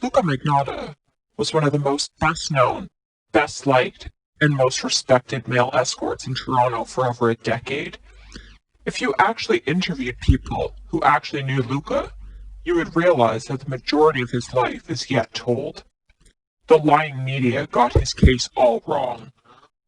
Luka Magnotta was one of the most best-known, best-liked, and most respected male escorts in Toronto for over a decade. If you actually interviewed people who actually knew Luka, you would realize that the majority of his life is yet told. The lying media got his case all wrong.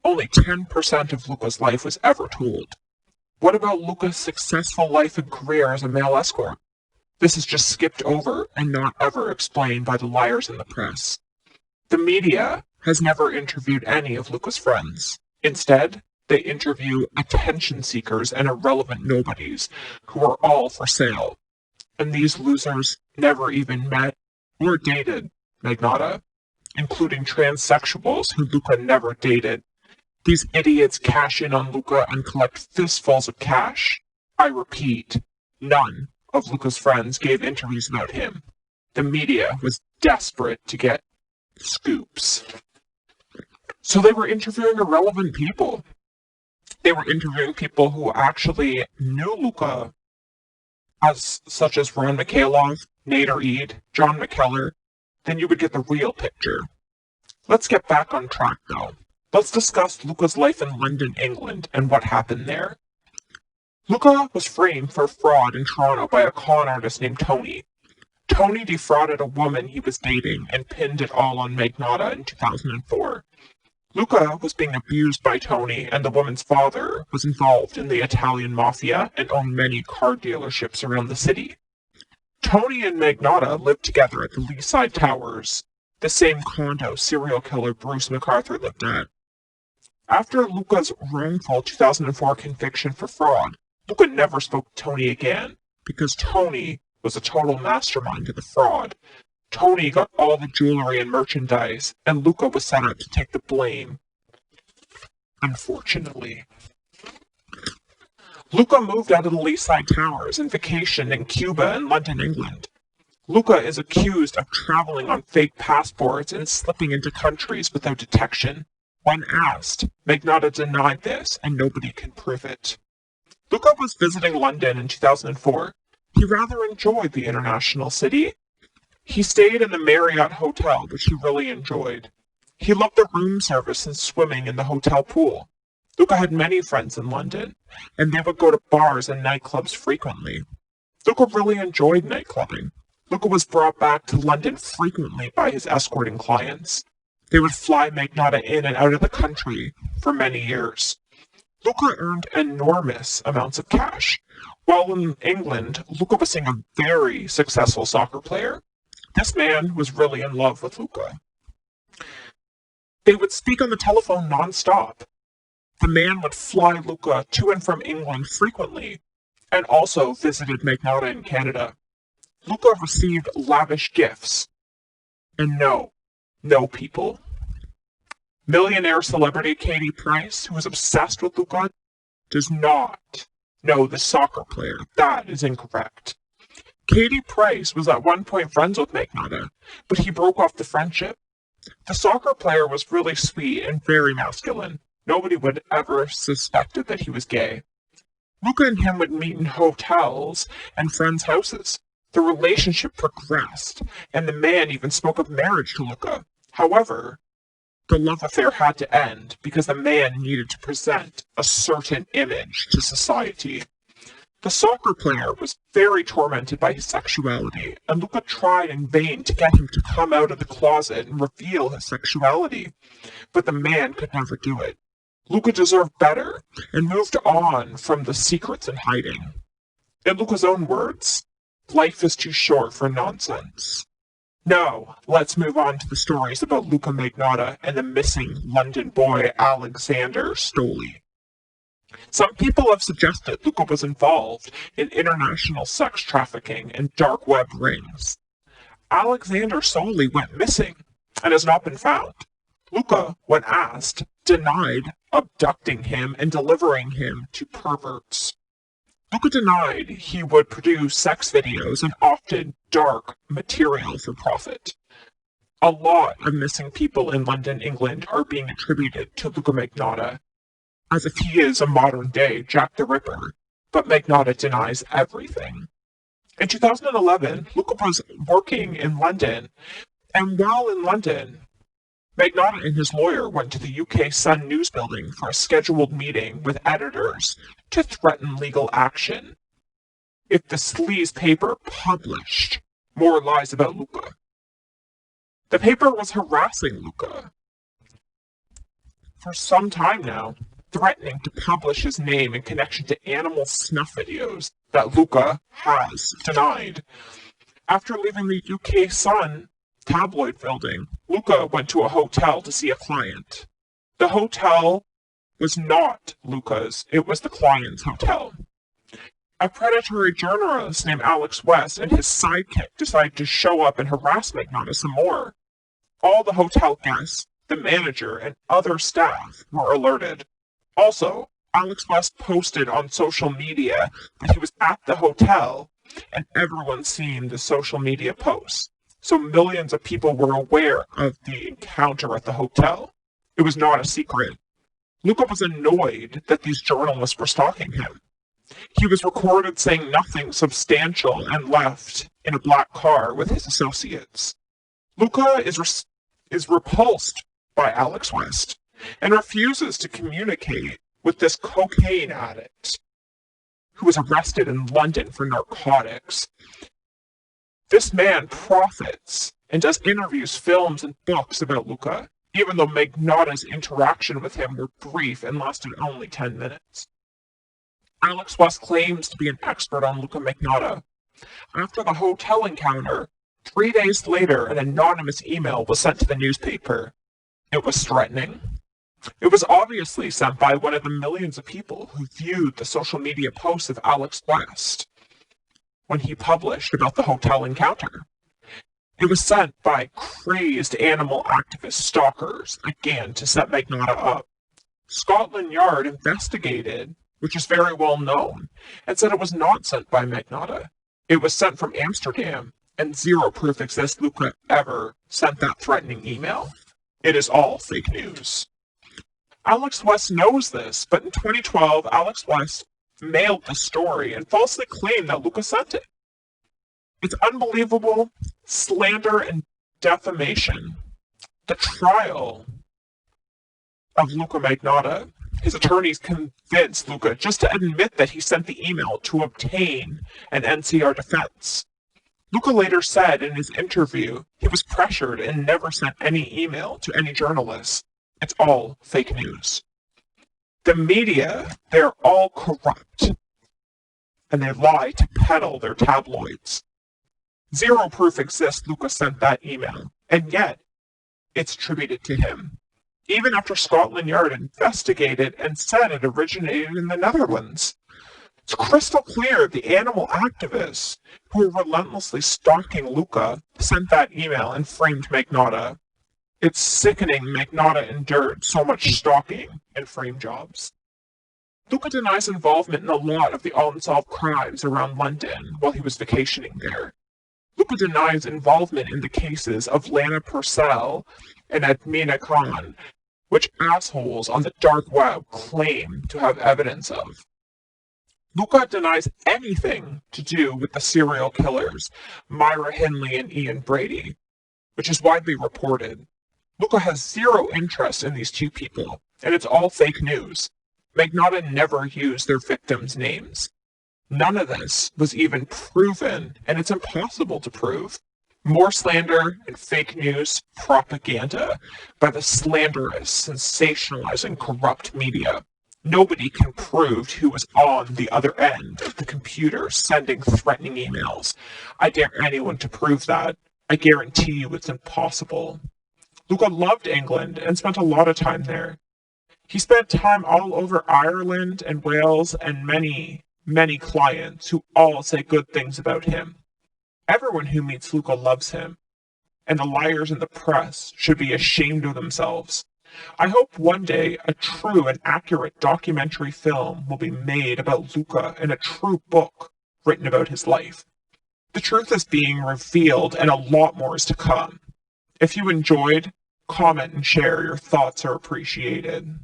Only 10% of Luka's life was ever told. What about Luka's successful life and career as a male escort? This is just skipped over and not ever explained by the liars in the press. The media has never interviewed any of Luka's friends. Instead, they interview attention seekers and irrelevant nobodies who are all for sale. And these losers never even met or dated Magnotta, including transsexuals who Luka never dated. These idiots cash in on Luka and collect fistfuls of cash. I repeat, none of Luka's friends gave interviews about him. The media was desperate to get scoops. So they were interviewing irrelevant people. They were interviewing people who actually knew Luka, such as Ron Mikhailov, Nader Eid, John McKellar. Then you would get the real picture. Let's get back on track, though. Let's discuss Luka's life in London, England, and what happened there. Luka was framed for fraud in Toronto by a con artist named Tony. Tony defrauded a woman he was dating and pinned it all on Magnotta in 2004. Luka was being abused by Tony, and the woman's father was involved in the Italian mafia and owned many car dealerships around the city. Tony and Magnotta lived together at the Leaside Towers, the same condo serial killer Bruce McArthur lived at. After Luka's wrongful 2004 conviction for fraud, Luka never spoke to Tony again, because Tony was a total mastermind of the fraud. Tony got all the jewelry and merchandise, and Luka was set up to take the blame. Unfortunately, Luka moved out of the Leaside Towers and vacationed in Cuba and London, England. Luka is accused of traveling on fake passports and slipping into countries without detection. When asked, Magnotta denied this, and nobody can prove it. Luka was visiting London in 2004. He rather enjoyed the international city. He stayed in the Marriott Hotel, which he really enjoyed. He loved the room service and swimming in the hotel pool. Luka had many friends in London, and they would go to bars and nightclubs frequently. Luka really enjoyed nightclubbing. Luka was brought back to London frequently by his escorting clients. They would fly Magnotta in and out of the country for many years. Luka earned enormous amounts of cash. While in England, Luka was seeing a very successful soccer player. This man was really in love with Luka. They would speak on the telephone non-stop. The man would fly Luka to and from England frequently, and also visited Magnotta in Canada. Luka received lavish gifts. And no people. Millionaire celebrity Katie Price, who was obsessed with Luka, does not know the soccer player. That is incorrect. Katie Price was at one point friends with Magnotta, but he broke off the friendship. The soccer player was really sweet and very masculine. Nobody would ever suspected that he was gay. Luka and him would meet in hotels and friends' houses. The relationship progressed, and the man even spoke of marriage to Luka. However, the love affair had to end because the man needed to present a certain image to society. The soccer player was very tormented by his sexuality, and Luka tried in vain to get him to come out of the closet and reveal his sexuality. But the man could never do it. Luka deserved better and moved on from the secrets and hiding. In Luka's own words, life is too short for nonsense. Now, let's move on to the stories about Luka Magnotta and the missing London boy Alexander Sloley. Some people have suggested Luka was involved in international sex trafficking and dark web rings. Alexander Sloley went missing and has not been found. Luka, when asked, denied abducting him and delivering him to perverts. Luka denied he would produce sex videos and often dark material for profit. A lot of missing people in London, England are being attributed to Luka Magnotta, as if he is a modern-day Jack the Ripper, but Magnotta denies everything. In 2011, Luka was working in London And while in London, Magnotta and his lawyer went to the UK Sun News building for a scheduled meeting with editors to threaten legal action if the sleaze paper published more lies about Luka. The paper was harassing Luka for some time now, threatening to publish his name in connection to animal snuff videos that Luka has denied. After leaving the UK Sun tabloid building, Luka went to a hotel to see a client. The hotel was not Luka's, it was the client's hotel. A predatory journalist named Alex West and his sidekick decided to show up and harass Magnotta some more. All the hotel guests, the manager, and other staff were alerted. Also, Alex West posted on social media that he was at the hotel, and everyone seen the social media posts. So millions of people were aware of the encounter at the hotel. It was not a secret. Luka was annoyed that these journalists were stalking him. He was recorded saying nothing substantial and left in a black car with his associates. Luka is repulsed by Alex West and refuses to communicate with this cocaine addict who was arrested in London for narcotics. This man profits and does interviews, films, and books about Luka, even though Magnotta's interaction with him were brief and lasted only 10 minutes. Alex West claims to be an expert on Luka Magnotta. After the hotel encounter, 3 days later, an anonymous email was sent to the newspaper. It was threatening. It was obviously sent by one of the millions of people who viewed the social media posts of Alex West when he published about the hotel encounter. It was sent by crazed animal activist stalkers, again, to set Magnotta up. Scotland Yard investigated, which is very well known, and said it was not sent by Magnotta. It was sent from Amsterdam, and zero proof exists Luka ever sent that threatening email. It is all fake news. Alex West knows this, but in 2012, Alex West mailed the story and falsely claimed that Luka sent it. It's unbelievable slander and defamation. The trial of Luka Magnotta, his attorneys convinced Luka just to admit that he sent the email to obtain an NCR defense. Luka later said in his interview he was pressured and never sent any email to any journalists. It's all fake news. The media, they're all corrupt, and they lie to peddle their tabloids. Zero proof exists Luka sent that email, and yet it's attributed to him. Even after Scotland Yard investigated and said it originated in the Netherlands. It's crystal clear the animal activists who were relentlessly stalking Luka sent that email and framed Magnotta. It's sickening Magnotta endured so much stalking and frame jobs. Luka denies involvement in a lot of the unsolved crimes around London while he was vacationing there. Luka denies involvement in the cases of Lana Purcell and Admina Khan, which assholes on the dark web claim to have evidence of. Luka denies anything to do with the serial killers, Myra Hindley and Ian Brady, which is widely reported. Luka has zero interest in these two people, and it's all fake news. Magnotta never used their victims' names. None of this was even proven, and it's impossible to prove. More slander and fake news propaganda by the slanderous, sensationalizing, corrupt media. Nobody can prove who was on the other end of the computer sending threatening emails. I dare anyone to prove that. I guarantee you it's impossible. Luka loved England and spent a lot of time there. He spent time all over Ireland and Wales and many, many clients who all say good things about him. Everyone who meets Luka loves him, and the liars in the press should be ashamed of themselves. I hope one day a true and accurate documentary film will be made about Luka and a true book written about his life. The truth is being revealed and a lot more is to come. If you enjoyed, comment and share. Your thoughts are appreciated.